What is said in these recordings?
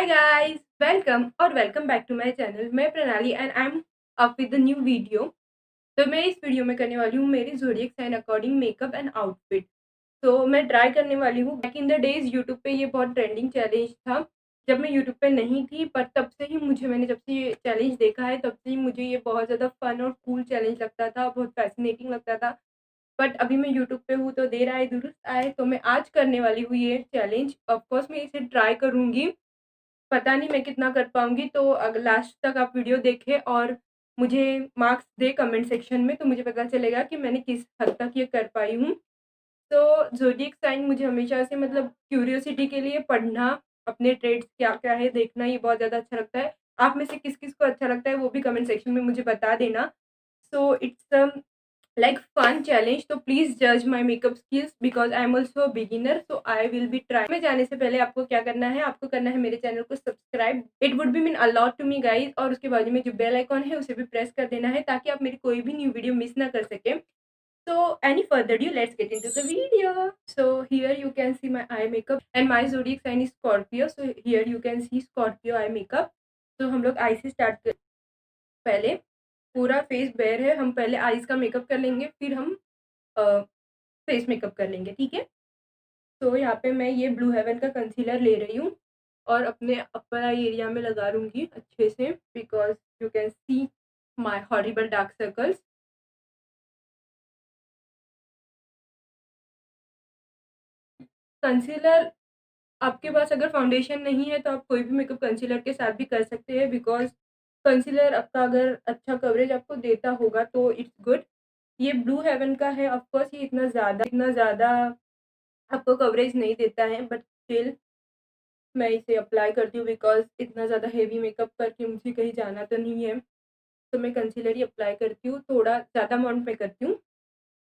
Hi guys, welcome back to my channel. मैं Pranali and I am up with the new video. तो मैं इस video में करने वाली हूँ मेरी zodiac sign according makeup and outfit. तो मैं ट्राई करने वाली हूँ। Back in the days YouTube पे ये बहुत ट्रेंडिंग चैलेंज था जब मैं यूट्यूब पे नहीं थी, पर तब से ही मैंने जब से ये चैलेंज देखा है तब से ही मुझे ये बहुत ज़्यादा फन और कूल चैलेंज लगता था, बहुत फैसिनेटिंग लगता था। बट अभी मैं यूट्यूब पे हूँ तो देर आए दुरुस्त आए, तो मैं आज करने वाली हूँ ये चैलेंज। ऑफकोर्स मैं इसे ट्राई करूँगी, पता नहीं मैं कितना कर पाऊँगी। तो अगर लास्ट तक आप वीडियो देखें और मुझे मार्क्स दें कमेंट सेक्शन में, तो मुझे पता चलेगा कि मैंने किस हद तक ये कर पाई हूँ। तो ज़ोडिएक साइन मुझे हमेशा से मतलब क्यूरियोसिटी के लिए पढ़ना, अपने ट्रेड्स क्या-क्या है देखना, ये बहुत ज़्यादा अच्छा लगता है। आप में से किस-किस को अच्छा लगता है वो भी कमेंट सेक्शन में मुझे बता देना। So it's like fun challenge, तो प्लीज जज my makeup skills because I am also beginner, so I will B try. में जाने से पहले आपको क्या करना है, आपको करना है मेरे चैनल को subscribe, it would be mean a lot to me guys. और उसके बाजू में जो बेल आइकॉन है उसे भी प्रेस कर देना है ताकि आप मेरी कोई भी न्यू वीडियो मिस ना कर सके। So any further ado, let's get into the video. So here you can see my eye makeup and my zodiac sign is Scorpio. So here you can see Scorpio eye makeup. तो हम लोग आई से start कर, पहले पूरा face bear है, हम पहले आईज का मेकअप कर लेंगे, फिर हम फेस मेकअप कर लेंगे, ठीक है। तो यहाँ पे मैं ये ब्लू हेवन का कंसीलर ले रही हूँ और अपने अपर आई एरिया में लगा लूँगी अच्छे से, because you can see my horrible dark circles. Concealer, आपके पास अगर फाउंडेशन नहीं है तो आप कोई भी मेकअप कंसीलर के साथ भी कर सकते हैं, बिकॉज कंसीलर आपका अगर अच्छा कवरेज आपको देता होगा तो इट्स गुड। ये ब्लू हेवन का है, ऑफकोर्स ये इतना ज़्यादा आपको कवरेज नहीं देता है, बट स्टिल मैं इसे अप्लाई करती हूँ बिकॉज इतना ज़्यादा हेवी मेकअप करके मुझे कहीं जाना तो नहीं है। तो मैं कंसीलर ही अप्लाई करती हूँ, थोड़ा ज़्यादा अमाउंट में करती हूँ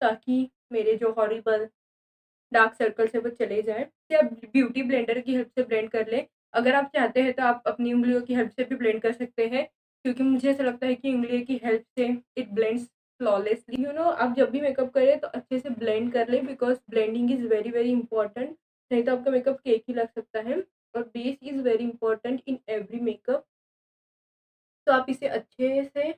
ताकि मेरे जो हॉरिबल डार्क सर्कल्स है वो चले जाएँ। इसे आप ब्यूटी ब्लेंडर की हेल्प से ब्लेंड कर लें। अगर आप चाहते हैं तो आप अपनी उँगलियों की हेल्प से भी ब्लेंड कर सकते हैं, क्योंकि मुझे ऐसा लगता है कि उँगलियों की हेल्प से इट ब्लेंड्स फ्लॉलेसली। आप जब भी मेकअप करें तो अच्छे से ब्लेंड कर लें, because blending is very very important. नहीं तो आपका मेकअप केक ही लग सकता है, और base is very important in every makeup. तो आप इसे अच्छे से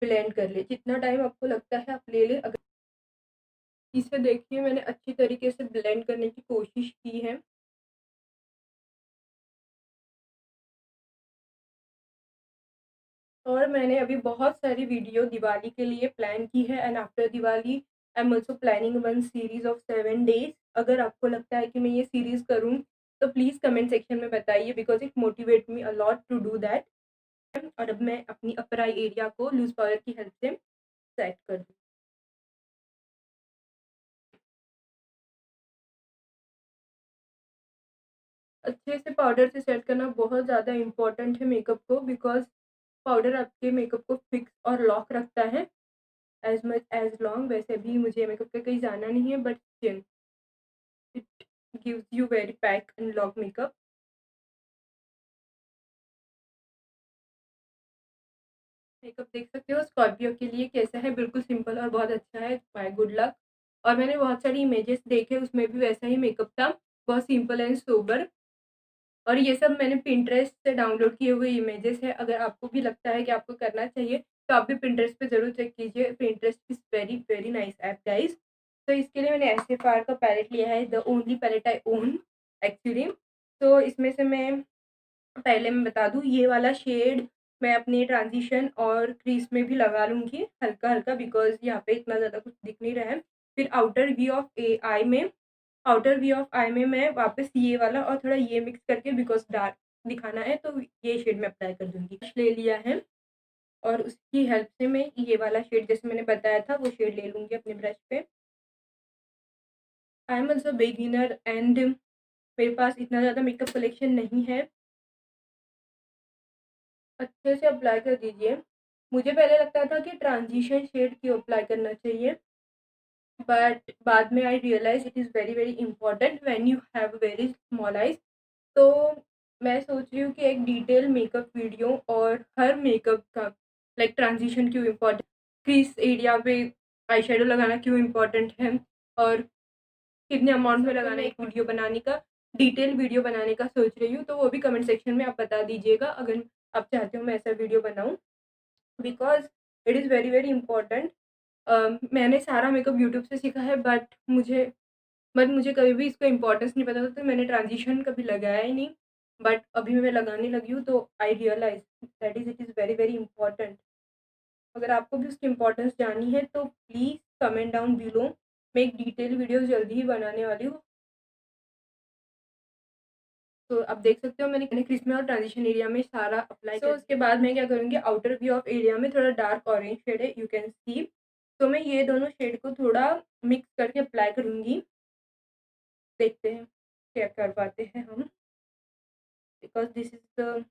ब्लेंड कर लें, जितना टाइम आपको लगता है आप ले लें। अगर इसे देखिए, मैंने अच्छी तरीके से ब्लेंड करने की कोशिश की है। और मैंने अभी बहुत सारी वीडियो दिवाली के लिए प्लान की है, and after Diwali I am also planning one series of 7 days। अगर आपको लगता है कि मैं ये सीरीज करूँ तो प्लीज़ कमेंट सेक्शन में बताइए, because it motivate me a lot to do that. और अब मैं अपनी अपर आई एरिया को लूज पाउडर की हेल्प से सेट कर दूँ। अच्छे से पाउडर से सेट करना बहुत ज़्यादा इम्पोर्टेंट है मेकअप को, बिकॉज पाउडर आपके मेकअप को फिक्स और लॉक रखता है एज मच एज लॉन्ग। वैसे भी मुझे मेकअप का कहीं जाना नहीं है, but still it gives you very pack and lock makeup. Makeup देख सकते हो स्कॉर्पियो के लिए कैसा है, बिल्कुल सिंपल और बहुत अच्छा है। My good luck. और मैंने बहुत सारी इमेजेस देखे, उसमें भी वैसा ही मेकअप था, बहुत सिंपल एंड सोबर। और ये सब मैंने पिंटरेस्ट से डाउनलोड किए हुए इमेजेस है। अगर आपको भी लगता है कि आपको करना चाहिए तो आप भी पिंटरेस्ट पे ज़रूर चेक कीजिए। Pinterest is very very nice app guys. तो इसके लिए मैंने एसएफआर का पैलेट लिया है, the only palette I own actually. तो इसमें से मैं बता दूँ, ये वाला शेड मैं अपने ट्रांजिशन और क्रीज में भी लगा लूँगी हल्का-हल्का, बिकॉज़ यहाँ पे इतना ज़्यादा कुछ दिख नहीं रहा है। फिर आउटर वी ऑफ आई में मैं वापस ये वाला और थोड़ा ये मिक्स करके, बिकॉज़ डार्क दिखाना है तो ये शेड मैं अप्लाई कर दूँगी। ब्रश ले लिया है और उसकी हेल्प से मैं ये वाला शेड, जैसे मैंने बताया था, वो शेड ले लूँगी अपने ब्रश पे। I am also beginner and मेरे पास इतना ज़्यादा मेकअप कलेक्शन नहीं है। अच्छे से अप्लाई कर दीजिए। मुझे पहले लगता था कि ट्रांजिशन शेड क्यों अप्लाई करना चाहिए, बट बाद में I realise it is very very important when you have very small eyes. तो मैं सोच रही हूँ कि एक डिटेल मेकअप वीडियो और हर मेकअप का लाइक ट्रांजिशन क्यों इम्पोर्टेंट, किस एरिया पे आई शेडो लगाना क्यों इम्पोर्टेंट है, और कितने अमाउंट में लगाना है, एक वीडियो बनाने का। डिटेल वीडियो बनाने का सोच रही हूँ, तो वो भी कमेंट सेक्शन में आप बता दीजिएगा अगर आप चाहते हो मैं ऐसा वीडियो बनाऊँ, because it is very, very important. मैंने सारा मेकअप यूट्यूब से सीखा है, बट मुझे कभी भी इसका इम्पोर्टेंस नहीं पता था, तो मैंने ट्रांज़िशन कभी लगाया ही नहीं। बट अभी मैं लगाने लगी हूँ, तो I realise that it is very, very important. अगर आपको भी उसकी इम्पोर्टेंस जाननी है तो प्लीज़ कमेंट डाउन बिलो। मैं एक डिटेल वीडियो जल्दी ही बनाने वाली हूँ। तो आप देख सकते हो मैंने क्रीज में और ट्रांजिशन एरिया में सारा अप्लाई किया। उसके बाद मैं क्या करूँगी, आउटर व्यू ऑफ एरिया में थोड़ा डार्क ऑरेंज शेड है, यू कैन सी। तो मैं ये दोनों शेड को थोड़ा मिक्स करके अप्लाई करूँगी। देखते हैं क्या कर पाते हैं हम, because this is the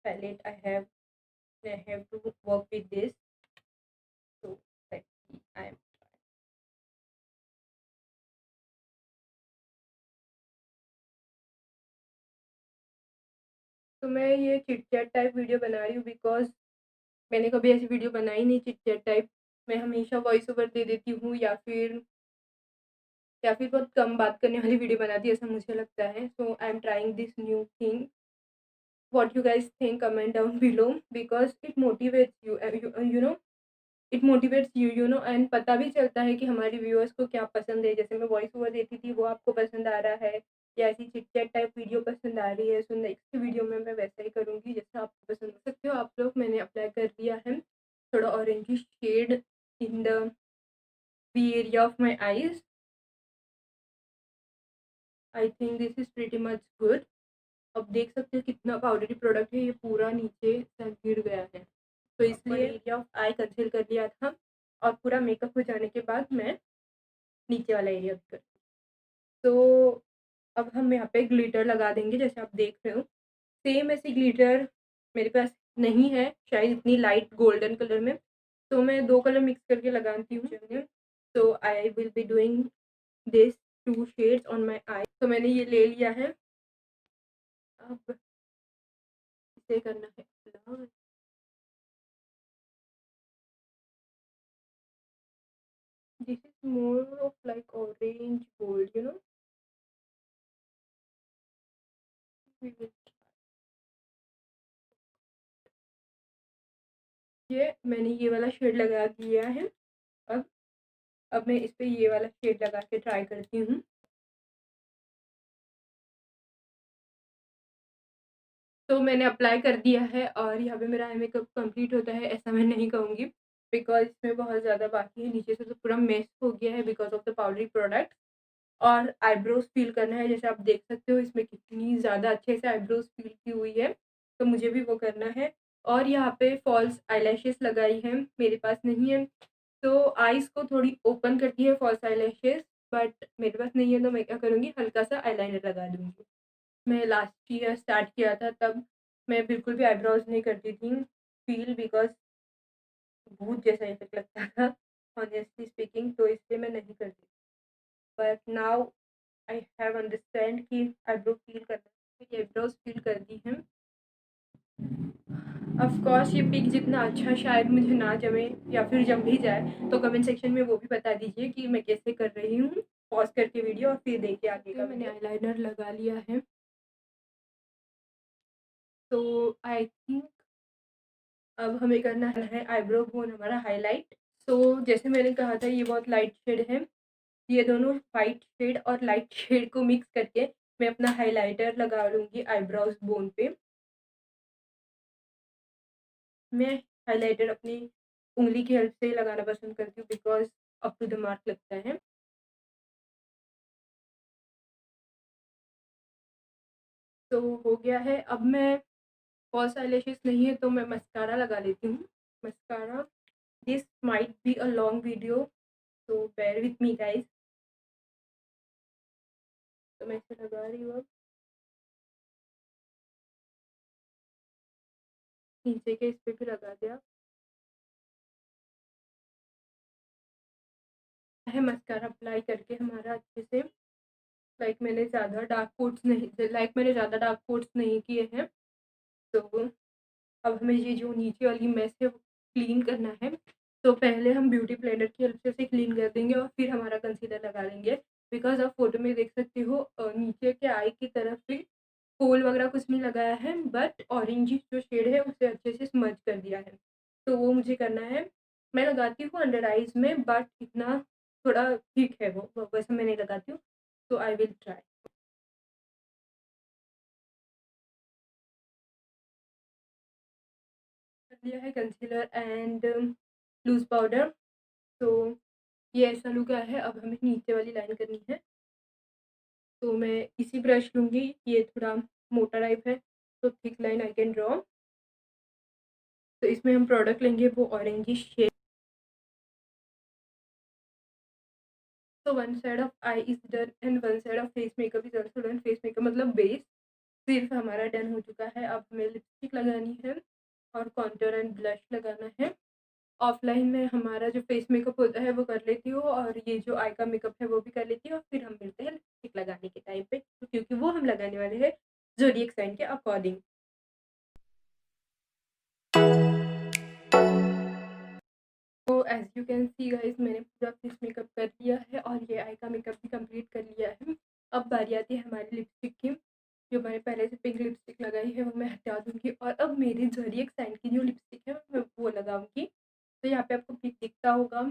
palette I have to work with this. So I am तो मैं ये चिट चैट टाइप वीडियो बना रही हूँ, बिकॉज मैंने कभी ऐसी वीडियो बनाई नहीं चिट चैट टाइप। मैं हमेशा वॉइस ओवर दे देती हूँ, या फिर बहुत कम बात करने वाली वीडियो बनाती है, ऐसा मुझे लगता है। So I am trying this new thing. What you guys think, comment down below, because it motivates you, you know it motivates you know and पता भी चलता है कि हमारे व्यूअर्स को क्या पसंद है। जैसे मैं वॉइस ओवर देती थी, वो आपको पसंद आ रहा है, या ऐसी चिट चैट टाइप वीडियो पसंद आ रही है। सो नेक्स्ट वीडियो में मैं वैसा ही करूँगी जैसा आपको पसंद। हो सकते हो आप लोग, मैंने अप्लाई कर दिया है थोड़ा orangey shade in the B area of my eyes. I think this is pretty much good. अब देख सकते हो कितना पाउडरी प्रोडक्ट है, ये पूरा नीचे तक गिर गया है, तो इसलिए एरिया ऑफ आई कंसील कर लिया था। और पूरा मेकअप हो जाने के बाद मैं नीचे वाला एरिया भी कर। तो अब हम यहाँ पे ग्लिटर लगा देंगे, जैसे आप देख रहे हो। सेम ऐसी ग्लिटर मेरे पास नहीं है शायद इतनी लाइट गोल्डन कलर में, तो मैं 2 कलर मिक्स करके लगाती हूँ। तो I will be doing this 2 shades on my eye. तो मैंने ये ले लिया है, अब इसे करना है apply। This is more of like orange gold, you know. We will ये मैंने ये वाला शेड लगा दिया है। अब अब मैं इस पे ये वाला शेड लगा के ट्राई करती हूँ। तो मैंने अप्लाई कर दिया है और यहाँ पे मेरा आई मेकअप कंप्लीट होता है, ऐसा मैं नहीं कहूँगी, बिकॉज इसमें बहुत ज़्यादा बाकी है। नीचे से तो पूरा मेस हो गया है because of the powdery product. और आईब्रोज फील करना है, जैसे आप देख सकते हो इसमें कितनी ज़्यादा अच्छे से आईब्रोज फील की हुई है, तो मुझे भी वो करना है। और यहाँ पे फॉल्स आईलैशेस लगाई है, मेरे पास नहीं है, तो आईज को थोड़ी ओपन करती है फॉल्स आईलैशेस, बट मेरे पास नहीं है, तो मैं क्या करूँगी, हल्का सा आईलाइनर लगा दूँगी। मैं लास्ट ईयर स्टार्ट किया था, तब मैं बिल्कुल भी आईब्रोज नहीं करती थी फील, बिकॉज भूत जैसा इफेक्ट लगता था ऑनेस्टली स्पीकिंग, तो इसलिए मैं नहीं करती। But now I have understand कि आईब्रो फील करना है, ये आईब्रोज फील कर दी हैं। ऑफ कोर्स ये पिक जितना अच्छा शायद मुझे ना जमे, या फिर जम भी जाए तो कमेंट सेक्शन में वो भी बता दीजिए कि मैं कैसे कर रही हूँ। पॉज करके वीडियो और फिर देखिए आगे का। मैंने आईलाइनर लगा लिया है, तो आई थिंक अब हमें करना है आईब्रो बोन हमारा हाईलाइट। तो जैसे मैंने कहा था ये बहुत लाइट शेड है, ये दोनों वाइट शेड और लाइट शेड को मिक्स करके मैं अपना हाइलाइटर लगा लूँगी आईब्रोज बोन पे। मैं हाइलाइटर अपनी उंगली की हेल्प से लगाना पसंद करती हूँ, because up to the mark लगता है। तो हो गया है, अब मैं फॉल्स आईलैशेस नहीं है तो मैं मस्कारा लगा लेती हूँ। Mascara, this might be a long video, तो बेयर विथ मी गाइज। तो मैं इसे लगा रही हूँ, अब नीचे के इस पे भी लगा दिया है मस्कारा अप्लाई करके हमारा अच्छे से। लाइक मैंने ज़्यादा डार्क कोट्स नहीं किए हैं। तो अब हमें ये जो नीचे वाली मेस है वो क्लीन करना है। तो पहले हम ब्यूटी ब्लेंडर की हेल्प से इसे क्लीन कर देंगे और फिर हमारा कंसीलर लगा लेंगे। बिकॉज़ आप फ़ोटो में देख सकते हो नीचे के आई की तरफ भी फूल वगैरह कुछ नहीं लगाया है, बट ऑरेंजिश जो शेड है उसे अच्छे से स्मज कर दिया है। तो वो मुझे करना है। मैं लगाती हूँ अंडर आइज़ में, बट इतना थोड़ा ठीक है वो वैसे मैं नहीं लगाती हूँ, तो आई विल ट्राई। कर लिया है कंसीलर एंड लूज़ पाउडर। तो ये ऐसा लुक आया है, अब हमें नीचे वाली लाइन करनी है। तो मैं इसी ब्रश लूँगी, ये थोड़ा मोटा टाइप है, तो thick line I can draw. तो इसमें हम प्रोडक्ट लेंगे वो ऑरेंजिश शेड। तो one side of I is done and one side of face makeup is also done. Face makeup मतलब बेस सिर्फ हमारा डन हो चुका है। अब हमें लिपस्टिक लगानी है और कॉन्टूर एंड ब्लश लगाना है। ऑफलाइन में हमारा जो फेस मेकअप होता है वो कर लेती हूँ, और ये जो आई का मेकअप है वो भी कर लेती हूँ, और फिर हम मिलते हैं लिपस्टिक लगाने के टाइम पे, क्योंकि वो हम लगाने वाले हैं ज़ोडिएक साइन के अकॉर्डिंग। तो as you can see guys, मैंने पूरा फेस मेकअप कर लिया है और ये आई का मेकअप भी कंप्लीट कर लिया है। अब बारी आती है हमारी लिपस्टिक की। जो मैंने पहले से पिंक लिपस्टिक लगाई है वो मैं हटा दूँगी, और अब मेरी ज़ोडिएक साइन की जो लिपस्टिक है मैं वो लगाऊँगी। तो यहाँ पे आपको पिक दिखता होगा।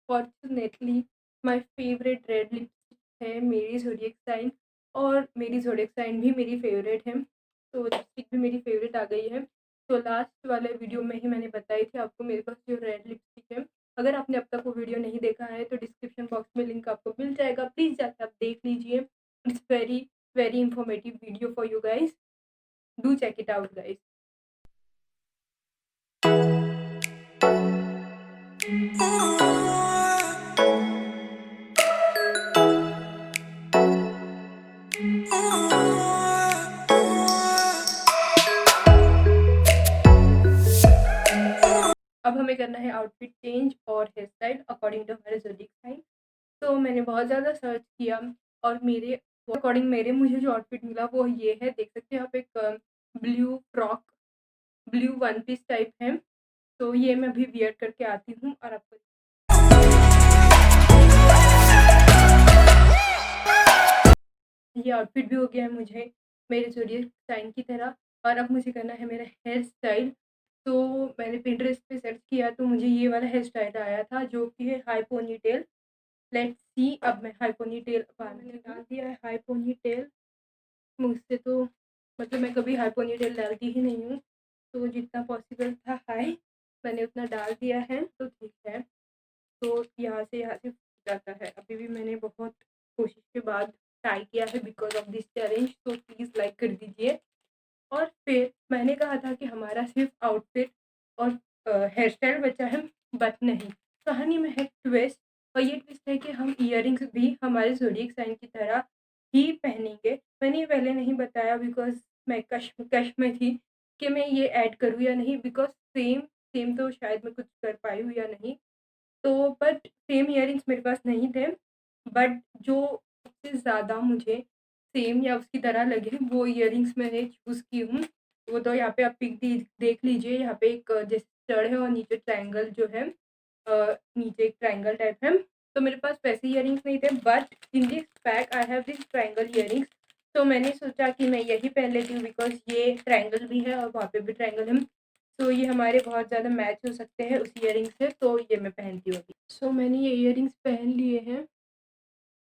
Fortunately my favourite red lipstick है मेरी ज़ोडिएक साइन, और मेरी ज़ोडिएक साइन भी मेरी फेवरेट है। तो लिपस्टिक भी मेरी फेवरेट आ गई है। तो लास्ट वाले वीडियो में ही मैंने बताई थी आपको मेरे पास जो रेड लिपस्टिक है। अगर आपने अब तक वो वीडियो नहीं देखा है तो डिस्क्रिप्शन बॉक्स में लिंक आपको मिल जाएगा, प्लीज़ जाके आप देख लीजिए। It's very very informative video for you guys, do check it out guys. अब हमें करना है आउटफिट चेंज और हेयर स्टाइल अकॉर्डिंग टू हमारे ज़ोडिएक साइन। तो मैंने बहुत ज़्यादा सर्च किया, और मेरे अकॉर्डिंग मेरे मुझे जो आउटफिट मिला वो ये है। देख सकते हैं आप, एक blue frock, blue one piece type है। तो ये मैं अभी वियर करके आती हूँ और आपको ये आउटफिट भी हो गया है मुझे मेरे ज़ोडिएक साइन की तरह। और अब मुझे करना है मेरा हेयर स्टाइल। तो मैंने पिंटरेस्ट पे सर्च किया तो मुझे ये वाला हेयर स्टाइल आया था, जो कि है हाई पोनीटेल। लेट्स सी, अब मैं हाई पोनीटेल मैंने डाल दिया है हाई पोनीटेल। मुझसे तो मतलब मैं कभी हाई पोनीटेल डालती ही नहीं हूँ, तो जितना पॉसिबल था हाई मैंने उतना डाल दिया है, तो ठीक है। तो यहाँ से जाता है। अभी भी मैंने बहुत कोशिश के बाद ट्राई किया है बिकॉज़ ऑफ दिस चैलेंज, तो प्लीज़ लाइक कर दीजिए। और फिर मैंने कहा था कि हमारा सिर्फ़ आउटफिट और हेयर स्टाइल बचा है, बट नहीं, कहानी में है ट्विस्ट। और ये ट्विस्ट है कि हम इयररिंग्स भी हमारे ज़ोडिएक साइन की तरह ही पहनेंगे। मैंने ये पहले नहीं बताया बिकॉज़ मैं कश्मकश में थी कि मैं ये ऐड करूँ या नहीं, बिकॉज़ सेम सेम तो शायद मैं कुछ कर पाई हूँ या नहीं। तो बट सेम इयररिंग्स मेरे पास नहीं थे, बट जो सबसे ज़्यादा मुझे सेम या उसकी तरह लगे वो इयररिंग्स मैंने चूज़ की हूँ। वो तो यहाँ पे आप पिक देख लीजिए, यहाँ पे एक जैसे स्टड है और नीचे ट्रायंगल जो है, नीचे एक ट्रायंगल टाइप है। तो मेरे पास वैसे इयररिंग्स नहीं थे, but in this pack I have this triangle earrings. तो मैंने सोचा कि मैं यही पहन लेती हूँ बिकॉज़ ये ट्रायंगल भी है और वहाँ पे भी ट्रायंगल है। तो ये हमारे बहुत ज़्यादा मैच हो सकते हैं उस इयररिंग से, तो ये मैं पहनती हूँ अभी। सो मैंने ये इयररिंग्स पहन लिए हैं,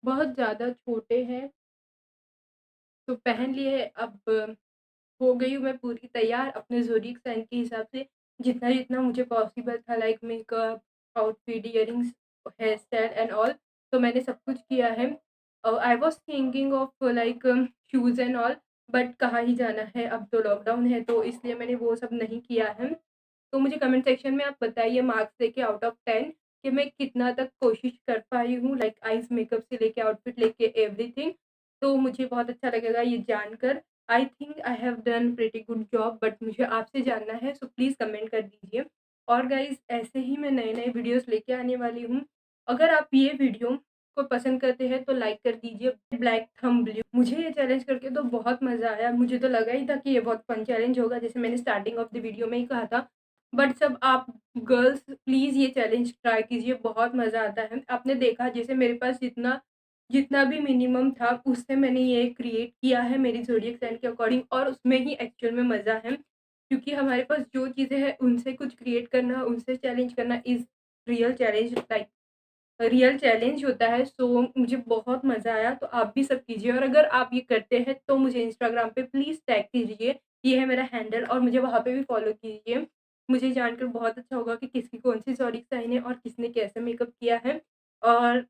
बहुत ज़्यादा छोटे हैं, तो पहन लिए। अब हो गई हूँ मैं पूरी तैयार अपने ज़ोडिएक साइन के हिसाब से, जितना-जितना मुझे पॉसिबल था, like makeup, outfit, earrings, hair style and all. तो मैंने सब कुछ किया है। I was thinking of like shoes and all, but कहाँ ही जाना है, अब तो लॉकडाउन है, तो इसलिए मैंने वो सब नहीं किया है। तो मुझे कमेंट सेक्शन में आप बताइए मार्क्स देके आउट ऑफ 10 कि मैं कितना तक कोशिश कर पाई हूँ, लाइक आइज़ मेकअप से लेके आउटफिट लेके एवरीथिंग। तो मुझे बहुत अच्छा लगेगा ये जानकर। I think I have done pretty good job, but मुझे आपसे जानना है, सो प्लीज़ कमेंट कर दीजिए। और गाइज़ ऐसे ही मैं नए-नए वीडियोज़ लेके आने वाली हूँ। अगर आप ये वीडियो को पसंद करते हैं तो लाइक कर दीजिए, ब्लैक थंब ब्लू। मुझे ये चैलेंज करके तो बहुत मज़ा आया, मुझे तो लगा ही था कि ये बहुत फन चैलेंज होगा, जैसे मैंने स्टार्टिंग ऑफ द वीडियो में ही कहा था। बट सब आप गर्ल्स प्लीज़ ये चैलेंज ट्राई कीजिए, बहुत मज़ा आता है। आपने देखा जैसे मेरे पास जितना जितना भी मिनिमम था उससे मैंने ये क्रिएट किया है मेरी ज़ोडिएक साइन के अकॉर्डिंग, और उसमें ही एक्चुअल में मज़ा है। क्योंकि हमारे पास जो चीज़ें हैं उनसे कुछ क्रिएट करना, उनसे चैलेंज करना is real challenge, like real challenge होता है। सो मुझे बहुत मज़ा आया, तो आप भी सब कीजिए, और अगर आप ये करते हैं तो मुझे इंस्टाग्राम पे प्लीज़ टैग कीजिए, ये है मेरा हैंडल, और मुझे वहाँ पे भी फॉलो कीजिए। मुझे जानकर बहुत अच्छा होगा कि किसकी कौन-सी ज़ोडिएक साइन है और किसने कैसे मेकअप किया है, और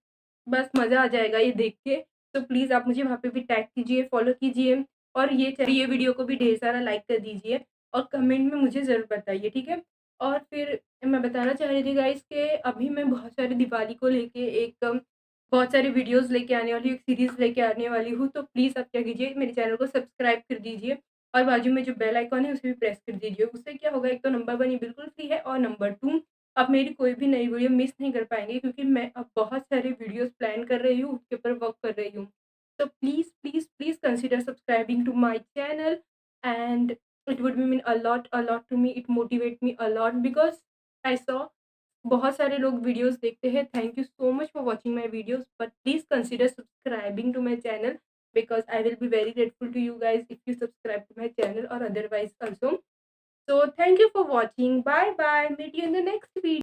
बस मज़ा आ जाएगा ये देख के। तो प्लीज़ आप मुझे वहाँ पे भी टैग कीजिए, फॉलो कीजिए, और ये वीडियो को भी ढेर सारा लाइक कर दीजिए, और कमेंट में मुझे ज़रूर बताइए, ठीक है? और फिर मैं बताना चाह रही थी गाइज़ कि अभी मैं बहुत सारी दिवाली को लेके बहुत सारी वीडियोज़ लेके आने वाली हूँ, एक सीरीज़ लेके आने वाली हूँ, तो प्लीज़ आप क्या कीजिए, मेरे चैनल को सब्सक्राइब कर दीजिए, और बाजू में जो बेल आइकॉन है उसे भी प्रेस कर दीजिए। उससे क्या होगा, एक तो नंबर 1 ये बिल्कुल फ्री है, और नंबर 2 आप मेरी कोई भी नई वीडियो मिस नहीं कर पाएँगे, क्योंकि मैं अब बहुत सारे वीडियोज़ प्लान कर रही हूँ, उसके ऊपर वर्क कर रही हूँ। So please consider subscribing to my channel, and it would mean a lot to me. It motivate me a lot because I saw बहुत सारे लोग वीडियोस देखते हैं। Thank you so much for watching my videos, but please consider subscribing to my channel, because I will be very grateful to you guys if you subscribe to my channel or otherwise also. So thank you for watching. Bye bye. Meet you in the next video.